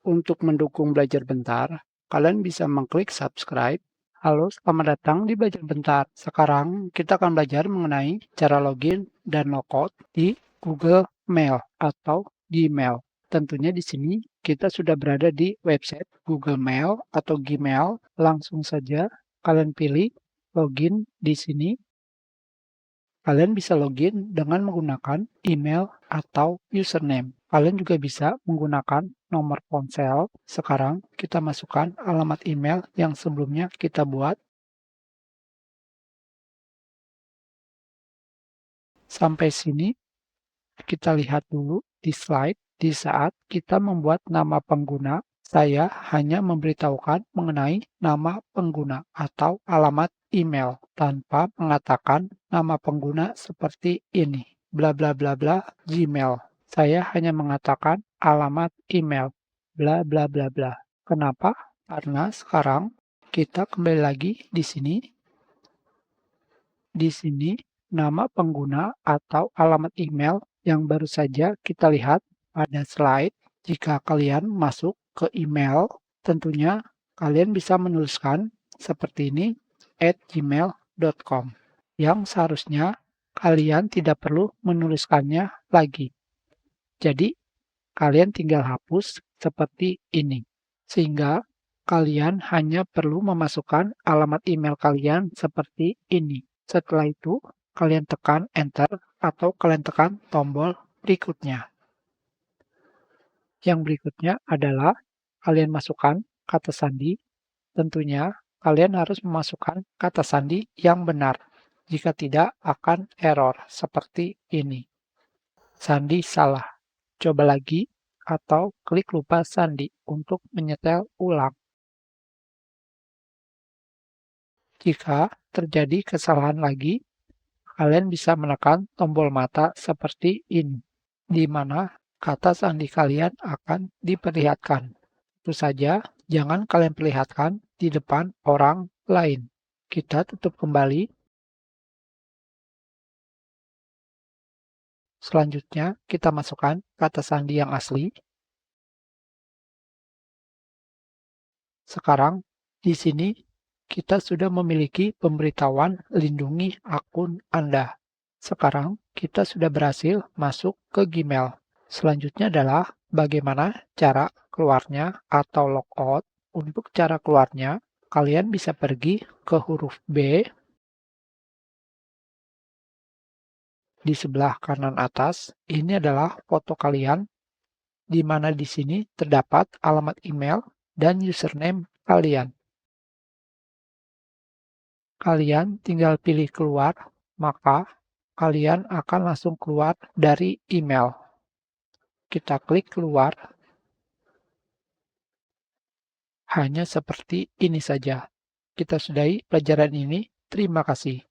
Untuk mendukung Belajar Bentar, kalian bisa mengklik subscribe. Halo, selamat datang di Belajar Bentar. Sekarang kita akan belajar mengenai cara login dan logout di Google Mail atau Gmail. Tentunya di sini kita sudah berada di website Google Mail atau Gmail. Langsung saja kalian pilih login di sini. Kalian bisa login dengan menggunakan email atau username. Kalian juga bisa menggunakan nomor ponsel. Sekarang kita masukkan alamat email yang sebelumnya kita buat. Sampai sini kita lihat dulu di slide. Di saat kita membuat nama pengguna, saya hanya memberitahukan mengenai nama pengguna atau alamat email tanpa mengatakan nama pengguna seperti ini, bla bla bla bla Gmail. Saya hanya mengatakan alamat email, bla bla bla bla. Kenapa? Karena sekarang kita kembali lagi di sini. Di sini nama pengguna atau alamat email yang baru saja kita lihat pada slide. Jika kalian masuk ke email, tentunya kalian bisa menuliskan seperti ini @gmail.com yang seharusnya kalian tidak perlu menuliskannya lagi. Jadi, kalian tinggal hapus seperti ini. Sehingga kalian hanya perlu memasukkan alamat email kalian seperti ini. Setelah itu, kalian tekan enter atau kalian tekan tombol berikutnya. Yang berikutnya adalah kalian masukkan kata sandi. Tentunya kalian harus memasukkan kata sandi yang benar. Jika tidak akan error seperti ini. Sandi salah. Coba lagi atau klik lupa sandi untuk menyetel ulang. Jika terjadi kesalahan lagi, kalian bisa menekan tombol mata seperti ini, di mana kata sandi kalian akan diperlihatkan. Tentu saja, jangan kalian perlihatkan di depan orang lain. Kita tutup kembali. Selanjutnya, kita masukkan kata sandi yang asli. Sekarang, di sini kita sudah memiliki pemberitahuan lindungi akun Anda. Sekarang, kita sudah berhasil masuk ke Gmail. Selanjutnya adalah bagaimana cara keluarnya atau logout. Untuk cara keluarnya, kalian bisa pergi ke huruf B di sebelah kanan atas. Ini adalah foto kalian, di mana di sini terdapat alamat email dan username kalian. Kalian tinggal pilih keluar, maka kalian akan langsung keluar dari email. Kita klik keluar. Hanya seperti ini saja. Kita sudahi pelajaran ini. Terima kasih.